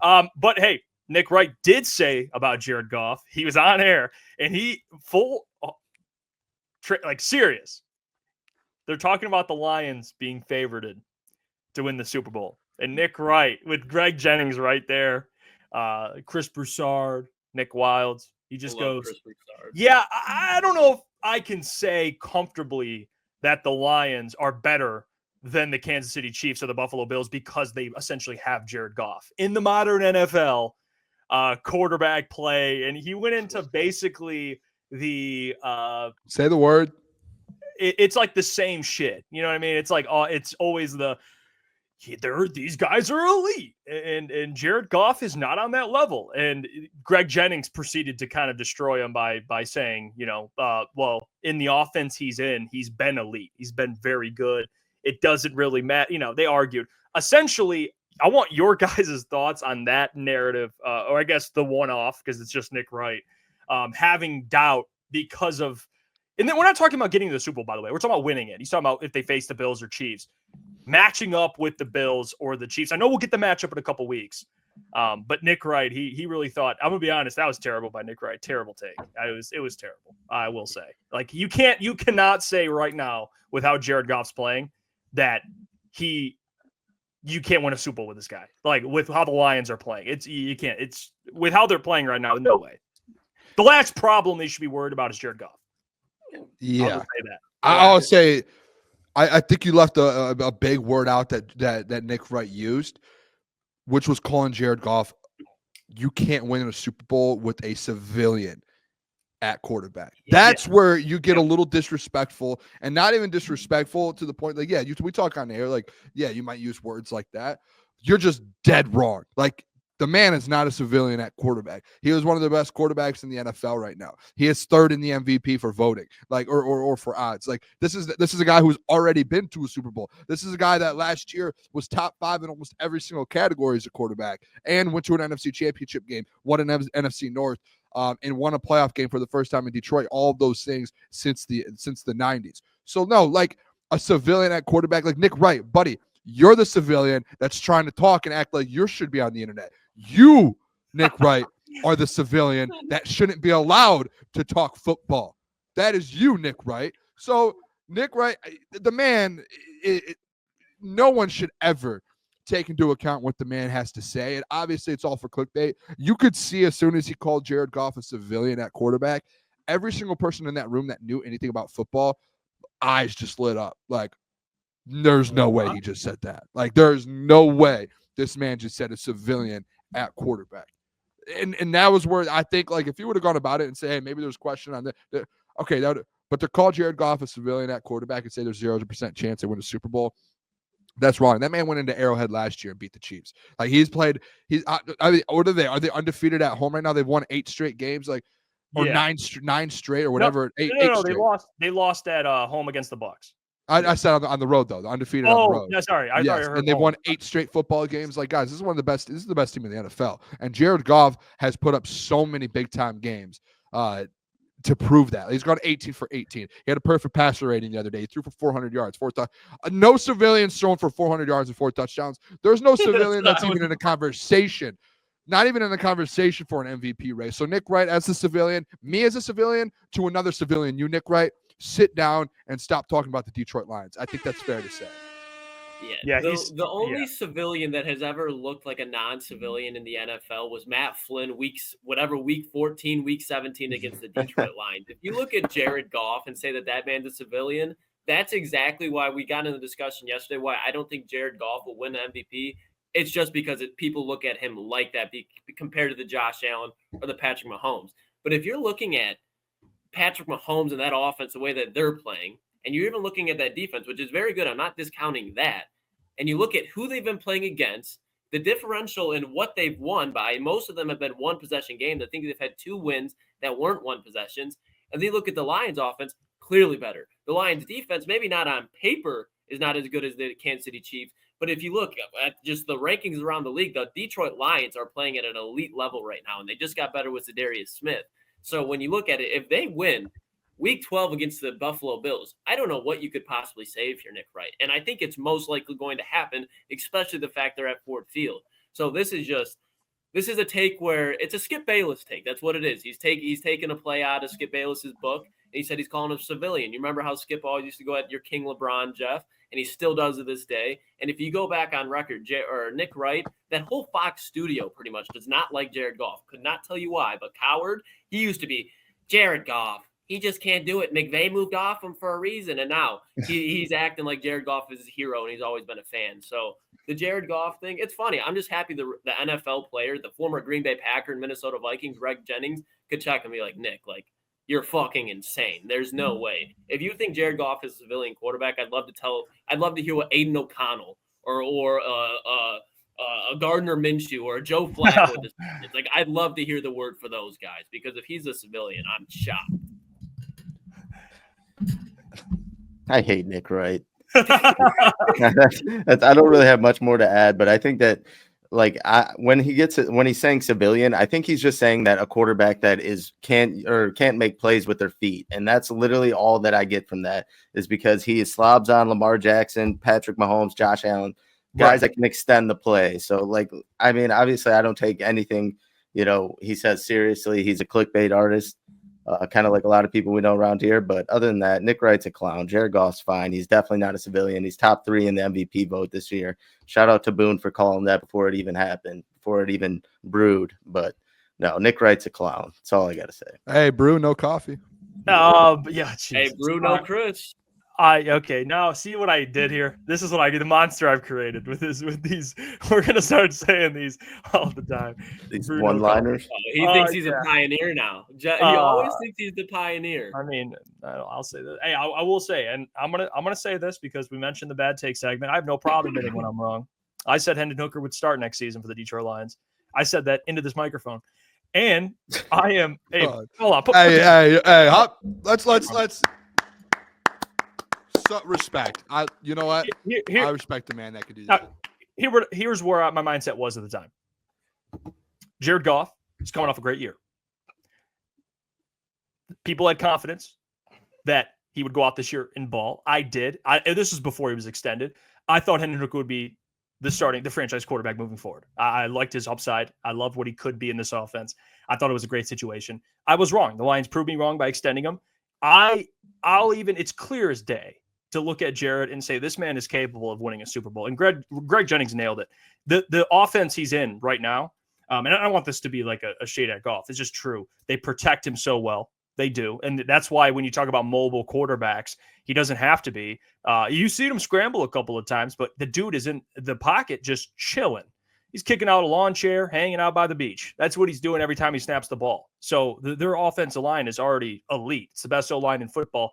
But hey, Nick Wright did say about Jared Goff. He was on air and he serious. They're talking about the Lions being favored to win the Super Bowl. And Nick Wright with Greg Jennings right there, Chris Broussard, Nick Wilds. He just goes, yeah, I don't know if I can say comfortably that the Lions are better than the Kansas City Chiefs or the Buffalo Bills because they essentially have Jared Goff. In the modern NFL, quarterback play, and he went into basically the say the word. It's like the same shit. You know what I mean? It's like it's always these guys are elite, and Jared Goff is not on that level. And Greg Jennings proceeded to kind of destroy him by saying, well, in the offense he's in, he's been elite. He's been very good. It doesn't really matter. They argued. Essentially, I want your guys' thoughts on that narrative, or I guess the one-off, because it's just Nick Wright, having doubt because of, and then we're not talking about getting to the Super Bowl, by the way. We're talking about winning it. He's talking about if they face the Bills or Chiefs. Matching up with the Bills or the Chiefs. I know we'll get the matchup in a couple weeks, but Nick Wright, he really thought, I'm gonna be honest, that was terrible by Nick Wright. Terrible take. It was terrible. I will say, like you cannot say right now with how Jared Goff's playing that you can't win a Super Bowl with this guy. Like with how the Lions are playing, you can't. It's with how they're playing right now. No way. The last problem they should be worried about is Jared Goff. Yeah, I'll say that. I'll say. I think you left a big word out that Nick Wright used, which was calling Jared Goff. You can't win a Super Bowl with a civilian at quarterback. That's where you get a little disrespectful, and not even disrespectful to the point like, we talk on air like, you might use words like that. You're just dead wrong. Like, the man is not a civilian at quarterback. He was one of the best quarterbacks in the NFL right now. He is third in the MVP for voting, like or for odds. Like this is a guy who's already been to a Super Bowl. This is a guy that last year was top 5 in almost every single category as a quarterback, and went to an NFC Championship game, won an NFC North, and won a playoff game for the first time in Detroit. All of those things since the 90s. So no, like a civilian at quarterback, like Nick Wright, buddy. You're the civilian that's trying to talk and act like you should be on the internet. You, Nick Wright, are the civilian that shouldn't be allowed to talk football. That is you, Nick Wright. So, Nick Wright, the man, no one should ever take into account what the man has to say. And obviously, it's all for clickbait. You could see as soon as he called Jared Goff a civilian at quarterback, every single person in that room that knew anything about football, eyes just lit up. Like, there's no way he just said that. Like, there's no way this man just said a civilian at quarterback. And that was where I think, like, if you would have gone about it and say, hey, maybe there's a question on that. Okay, but to call Jared Goff a civilian at quarterback and say there's 0% chance they win a Super Bowl, that's wrong. That man went into Arrowhead last year and beat the Chiefs. Like, I mean, what are they? Are they undefeated at home right now? They've won 8 straight games, like, or 9 straight or whatever. No, they lost at home against the Bucs. I said on the road, though. The undefeated on the road. No, sorry. I thought you heard and they've won 8 straight football games. Like, guys, this is the best team in the NFL. And Jared Goff has put up so many big-time games to prove that. He's gone 18 for 18. He had a perfect passer rating the other day. He threw for 400 yards. No civilians thrown for 400 yards and 4 touchdowns. There's no civilian that's even in a conversation. Not even in the conversation for an MVP race. So Nick Wright as a civilian, me as a civilian, to another civilian, you, Nick Wright, sit down and stop talking about the Detroit Lions. I think that's fair to say. The only civilian that has ever looked like a non-civilian in the NFL was Matt Flynn, week 14, week 17 against the Detroit Lions. If you look at Jared Goff and say that man's a civilian, that's exactly why we got in the discussion yesterday, why I don't think Jared Goff will win the MVP. It's just because people look at him like that compared to the Josh Allen or the Patrick Mahomes. But if you're looking at Patrick Mahomes and that offense, the way that they're playing, and you're even looking at that defense, which is very good, I'm not discounting that, and you look at who they've been playing against, the differential in what they've won by, most of them have been one-possession games. I think they've had 2 wins that weren't one possessions. And then look at the Lions offense, clearly better. The Lions defense, maybe not on paper, is not as good as the Kansas City Chiefs. But if you look at just the rankings around the league, the Detroit Lions are playing at an elite level right now, and they just got better with Zadarius Smith. So when you look at it, if they win Week 12 against the Buffalo Bills, I don't know what you could possibly say if you're Nick Wright. And I think it's most likely going to happen, especially the fact they're at Ford Field. So this is just this is a take where it's a Skip Bayless take. That's what it is. He's taking a play out of Skip Bayless's book, and he said he's calling him civilian. You remember how Skip always used to go at your King LeBron, Jeff, and he still does to this day. And if you go back on record, Nick Wright, that whole Fox studio pretty much does not like Jared Goff. Could not tell you why, but Coward, he used to be Jared Goff. He just can't do it. McVay moved off him for a reason, and now he's acting like Jared Goff is his hero, and he's always been a fan. So the Jared Goff thing, it's funny. I'm just happy the NFL player, the former Green Bay Packer and Minnesota Vikings, Greg Jennings, could check and be like, Nick, like, you're fucking insane. There's no way. If you think Jared Goff is a civilian quarterback, I'd love to hear what Aiden O'Connell or a Gardner Minshew or a Joe Flacco. It's like, I'd love to hear the word for those guys, because if he's a civilian, I'm shocked. I hate Nick Wright. I don't really have much more to add, but I think that when he's saying civilian, I think he's just saying that a quarterback that can't make plays with their feet, and that's literally all that I get from that, is because he slobs on Lamar Jackson, Patrick Mahomes, Josh Allen, guys that can extend the play. So obviously I don't take anything he says seriously. He's a clickbait artist. Kind of like a lot of people we know around here. But other than that, Nick Wright's a clown. Jared Goff's fine. He's definitely not a civilian. He's top 3 in the MVP vote this year. Shout out to Boone for calling that before it even happened, before it even brewed. But no, Nick Wright's a clown. That's all I got to say. Hey, brew, no coffee. Yeah. Jesus. Hey, brew, no Chris. Okay, now see what I did here. This is what I do. The monster I've created with these. We're gonna start saying these all the time. These one-liners. He thinks he's a pioneer now. He always thinks he's the pioneer. I mean, I'll say that. Hey, I will say, and I'm gonna say this because we mentioned the bad take segment. I have no problem admitting when I'm wrong. I said Hendon Hooker would start next season for the Detroit Lions. I said that into this microphone, and I am. Hey, hold on. Let's. Respect. You know what? I respect the man that could do that. Here's where my mindset was at the time. Jared Goff is coming off a great year. People had confidence that he would go out this year and ball. I did. This was before he was extended. I thought Hendon Hooker would be the franchise quarterback moving forward. I liked his upside. I loved what he could be in this offense. I thought it was a great situation. I was wrong. The Lions proved me wrong by extending him. It's clear as day to look at Jared and say, this man is capable of winning a Super Bowl. And Greg Jennings nailed it. The offense he's in right now, and I don't want this to be like a shade at Goff. It's just true. They protect him so well. They do. And that's why when you talk about mobile quarterbacks, he doesn't have to be. You see him scramble a couple of times, but the dude is in the pocket just chilling. He's kicking out a lawn chair, hanging out by the beach. That's what he's doing every time he snaps the ball. So their offensive line is already elite. It's the best O-line in football.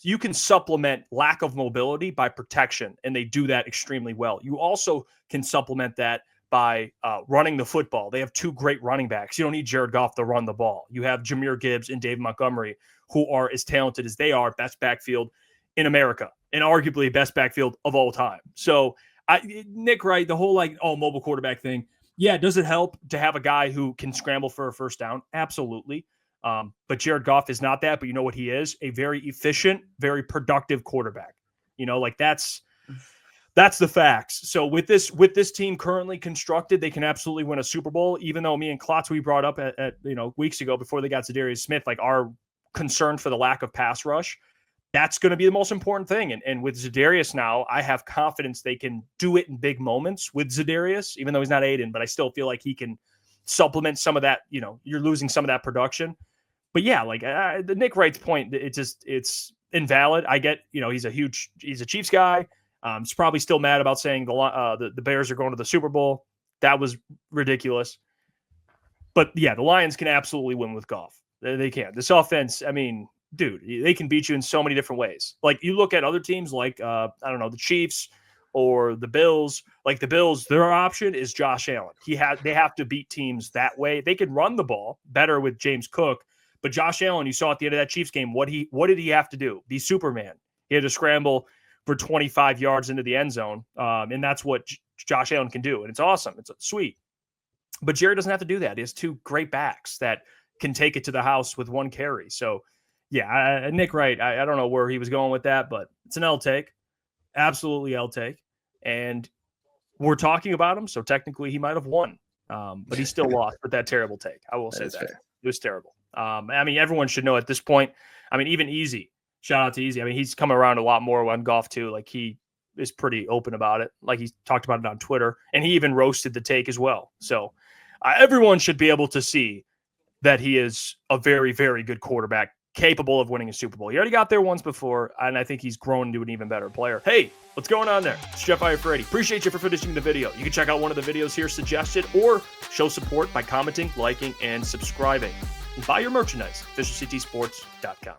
You can supplement lack of mobility by protection, and they do that extremely well. You also can supplement that by running the football. They have 2 great running backs. You don't need Jared Goff to run the ball. You have Jahmyr Gibbs and David Montgomery, who are as talented as they are, best backfield in America, and arguably best backfield of all time. So Nick Wright, the whole mobile quarterback thing. Yeah, does it help to have a guy who can scramble for a first down? Absolutely. But Jared Goff is not that, but you know what he is? A very efficient, very productive quarterback. That's the facts. So with this team currently constructed, they can absolutely win a Super Bowl, even though me and Klotz, we brought up at weeks ago before they got Zadarius Smith, our concern for the lack of pass rush. That's going to be the most important thing. And with Zadarius now, I have confidence they can do it in big moments with Zadarius, even though he's not Aiden, but I still feel like he can supplement some of that. You're losing some of that production. But yeah, the Nick Wright's point, it's invalid. I get, he's a Chiefs guy. He's probably still mad about saying the Bears are going to the Super Bowl. That was ridiculous. But yeah, the Lions can absolutely win with Goff. They can. This offense, I mean, dude, they can beat you in so many different ways. You look at other teams the Chiefs or the Bills. The Bills, their option is Josh Allen. They have to beat teams that way. They can run the ball better with James Cook. But Josh Allen, you saw at the end of that Chiefs game, what did he have to do? Be Superman. He had to scramble for 25 yards into the end zone, and that's what Josh Allen can do, and it's awesome. It's sweet. But Jared doesn't have to do that. He has 2 great backs that can take it to the house with 1 carry. So, yeah, Nick Wright, I don't know where he was going with that, but it's an L take. Absolutely L take. And we're talking about him, so technically he might have won But he still lost with that terrible take. I will say that. Fair. It was terrible. I mean, everyone should know at this point. I mean, even Easy, shout out to Easy. I mean, he's coming around a lot more on Goff too. Like, he is pretty open about it. Like, he talked about it on Twitter, and he even roasted the take as well. So everyone should be able to see that he is a very, very good quarterback, capable of winning a Super Bowl. He already got there once before, and I think he's grown into an even better player. Hey, what's going on there? It's Jeff Iafrate. Appreciate you for finishing the video. You can check out one of the videos here suggested, or show support by commenting, liking, and subscribing. And buy your merchandise, officialctsports.com.